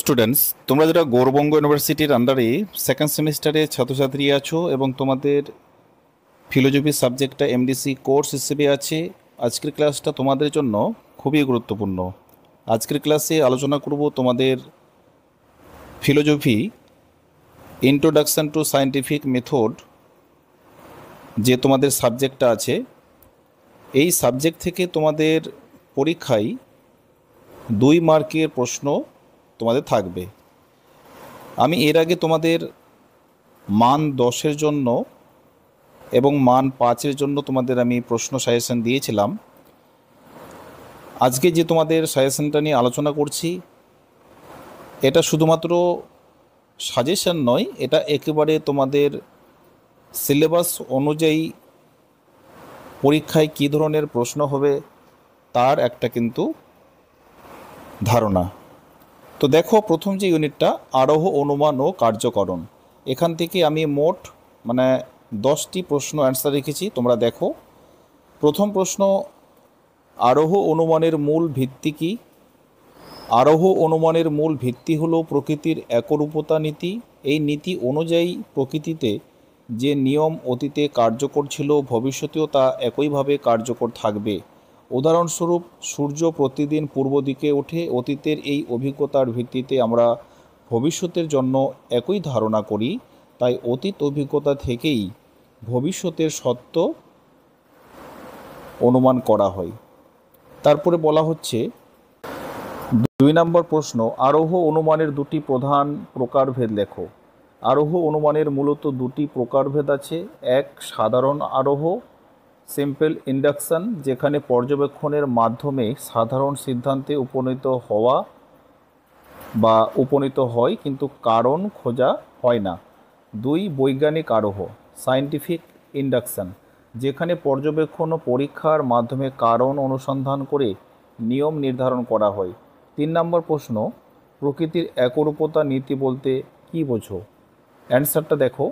Students, তোমরা যারা গৌরবঙ্গ ইউনিভার্সিটির আন্ডারে সেকেন্ড সেমিস্টারে ছাত্রছাত্রী আছো এবং তোমাদের ফিলোজফি সাবজেক্টটা এমডিসি কোর্স হিসেবে আছে, আজকের ক্লাসটা তোমাদের জন্য খুবই গুরুত্বপূর্ণ। আজকের ক্লাসে আলোচনা করব তোমাদের philosophy introduction to scientific method যে তোমাদের সাবজেক্টটা আছে, এই সাবজেক্ট থেকে তোমাদের পরীক্ষায় 2 মার্কের প্রশ্ন তোমাদের থাকবে। আমি এর আগে তোমাদের মান 10-এর জন্য এবং মান 5-এর জন্য তোমাদের আমি প্রশ্ন সাজেশন দিয়েছিলাম। আজকে যে তোমাদের সাজেশনটা নিয়ে আলোচনা করছি, এটা শুধুমাত্র সাজেশন নয়, এটা একেবারে তোমাদের সিলেবাস অনুযায়ী পরীক্ষায় কী ধরনের প্রশ্ন হবে তার একটা কিন্তু ধারণা। তো দেখো, প্রথম যে ইউনিটটা আরোহ, অনুমান ও কার্যকরণ, এখান থেকে আমি মোট 10টি প্রশ্ন অ্যান্সার রেখেছি। তোমরা দেখো, প্রথম প্রশ্ন, আরোহ অনুমানের মূল ভিত্তি কী? আরোহ অনুমানের মূল ভিত্তি হলো প্রকৃতির একরূপতা নীতি। এই নীতি অনুযায়ী প্রকৃতিতে যে নিয়ম অতীতে কার্যকর ছিল, ভবিষ্যতেও তা একইভাবে কার্যকর থাকবে। উদাহরণস্বরূপ, সূর্য প্রতিদিন পূর্ব দিকে ওঠে। অতীতের এই অভিজ্ঞতার ভিত্তিতে আমরা ভবিষ্যতের জন্য একই ধারণা করি, তাই অতীত অভিজ্ঞতা থেকেই ভবিষ্যতের সত্য অনুমান করা হয়। তারপরে বলা হচ্ছে 2 নম্বর প্রশ্ন, আরোহ অনুমানের 2টি প্রধান প্রকারভেদ লেখো। আরোহ অনুমানের মূলত 2টি প্রকারভেদ আছে। এক, সাধারণ আরোহ, সিম্পল ইন্ডাকশন, যেখানে পর্যবেক্ষণের মাধ্যমে সাধারণ সিদ্ধান্তে উপনীত হয় কিন্তু কারণ খোঁজা হয় না। 2, বৈজ্ঞানিক আরোহ, সায়েন্টিফিক ইন্ডাকশন, যেখানে পর্যবেক্ষণ ও পরীক্ষার মাধ্যমে কারণ অনুসন্ধান করে নিয়ম নির্ধারণ করা হয়। 3 নম্বর প্রশ্ন, প্রকৃতির একরূপতা নীতি বলতে কী বোঝো? অ্যান্সারটা দেখো,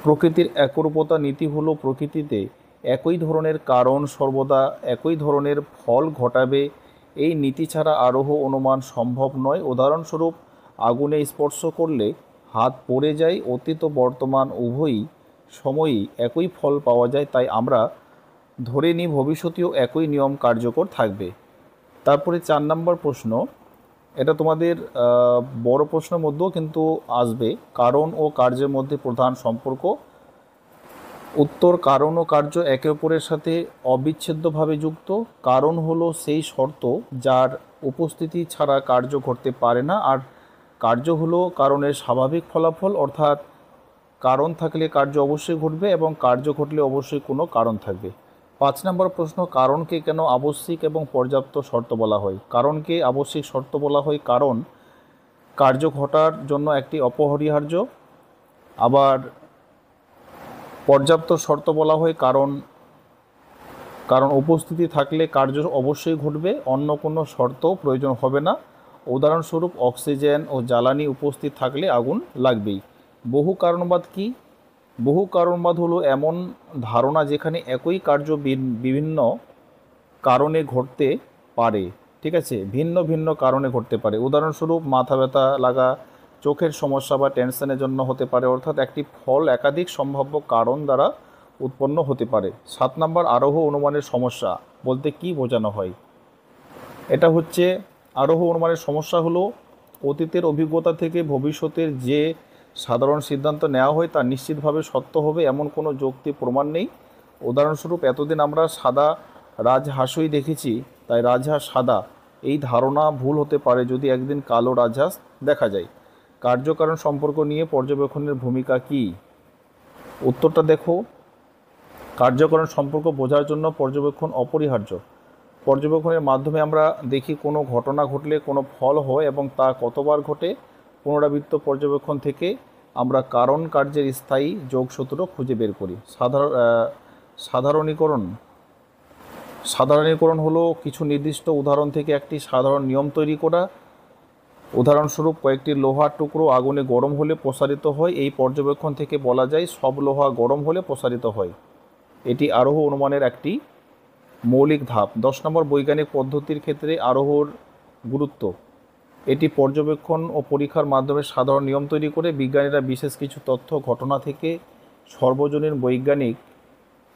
প্রকৃতির একরূপতা নীতি হলো প্রকৃতিতে একই ধরনের কারণ সর্বদা একই ধরনের ফল ঘটাবে। এই নীতি ছাড়া আরোহ অনুমান সম্ভব নয়। উদাহরণস্বরূপ, আগুনে স্পর্শ করলে হাত পড়ে যায়। অতীত ও বর্তমান উভয়ই সময়ই একই ফল পাওয়া যায়, তাই আমরা ধরে নিই ভবিষ্যতেও একই নিয়ম কার্যকর থাকবে। তারপরে 4 নম্বর প্রশ্ন, এটা তোমাদের বড় প্রশ্নের মধ্যেও কিন্তু আসবে, কারণ ও কার্যের মধ্যে প্রধান সম্পর্ক। উত্তর, কারণ ও কার্য একে অপরের সাথে অবিচ্ছেদ্যভাবে যুক্ত। কারণ হলো সেই শর্ত যার উপস্থিতি ছাড়া কার্য ঘটতে পারে না, আর কার্য হলো কারণের স্বাভাবিক ফলাফল, অর্থাৎ কারণ থাকলে কার্য অবশ্যই ঘটবে এবং কার্য ঘটলে অবশ্যই কোনো কারণ থাকবে। 5 নম্বর প্রশ্ন, কারণকে কেন আবশ্যিক এবং পর্যাপ্ত শর্ত বলা হয়? কারণকে আবশ্যিক শর্ত বলা হয় কারণ কার্য ঘটার জন্য একটি অপরিহার্য। আবার পর্যাপ্ত শর্ত বলা হয় কারণ উপস্থিতি থাকলে কার্য অবশ্যই ঘটবে, অন্য কোনো শর্ত প্রয়োজন হবে না। উদাহরণস্বরূপ, অক্সিজেন ও জ্বালানি উপস্থিত থাকলে আগুন লাগবেই। বহু কারণবাদ কি? বহু কারণবাদ হলো এমন ধারণা যেখানে একই কার্য বিভিন্ন কারণে ঘটতে পারে। ঠিক আছে, ভিন্ন ভিন্ন কারণে ঘটতে পারে। উদাহরণস্বরূপ, মাথা ব্যথা লাগা চোখের সমস্যা বা টেনশনের জন্য হতে পারে, অর্থাৎ একটি ফল একাধিক সম্ভাব্য কারণ দ্বারা উৎপন্ন হতে পারে। 7 নম্বর, আরোহ অনুমানের সমস্যা বলতে কি বোঝানো হয়? এটা হচ্ছে, আরোহ অনুমানের সমস্যা হলো অতীতের অভিজ্ঞতা থেকে ভবিষ্যতের যে সাধারণ সিদ্ধান্ত নেওয়া হয় তা নিশ্চিতভাবে সত্য হবে এমন কোনো যৌক্তিক প্রমাণ নেই। উদাহরণস্বরূপ, এতদিন আমরা সাদা রাজহাঁসই দেখেছি, তাই রাজহাঁস সাদা, এই ধারণা ভুল হতে পারে যদি একদিন কালো রাজহাঁস দেখা যায়। কার্যকারণ সম্পর্ক নিয়ে পর্যবেক্ষণের ভূমিকা কী? উত্তরটা দেখো, কার্যকারণ সম্পর্ক বোঝার জন্য পর্যবেক্ষণ অপরিহার্য। পর্যবেক্ষণের মাধ্যমে আমরা দেখি কোনো ঘটনা ঘটলে কোনো ফল হয় এবং তা কতবার ঘটে। পুনরাবৃত্ত পর্যবেক্ষণ থেকে আমরা কারণ কার্যের স্থায়ী যোগসূত্র খুঁজে বের করি। সাধারণীকরণ হলো কিছু নির্দিষ্ট উদাহরণ থেকে একটি সাধারণ নিয়ম তৈরি করা। উদাহরণস্বরূপ, কয়েকটি লোহার টুকরো আগুনে গরম হলে প্রসারিত হয়। এই পর্যবেক্ষণ থেকে বলা যায় সব লোহা গরম হলে প্রসারিত হয়। এটি আরোহ অনুমানের একটি মৌলিক ধাপ। 10 নম্বর, বৈজ্ঞানিক পদ্ধতির ক্ষেত্রে আরোহর গুরুত্ব। এটি পর্যবেক্ষণ ও পরীক্ষার মাধ্যমে সাধারণ নিয়ম তৈরি করে বিজ্ঞানীরা বিশেষ কিছু তথ্য ঘটনা থেকে সর্বজনীন বৈজ্ঞানিক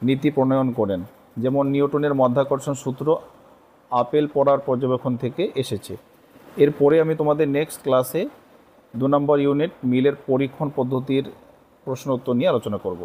নীতি প্রণয়ন করেন। যেমন নিউটনের মাধ্যাকর্ষণ সূত্র আপেল পড়ার পর্যবেক্ষণ থেকে এসেছে। এরপরে আমি তোমাদের নেক্সট ক্লাসে 2 নম্বর ইউনিট মিলের পরীক্ষণ পদ্ধতির প্রশ্ন উত্তর নিয়ে আলোচনা করব।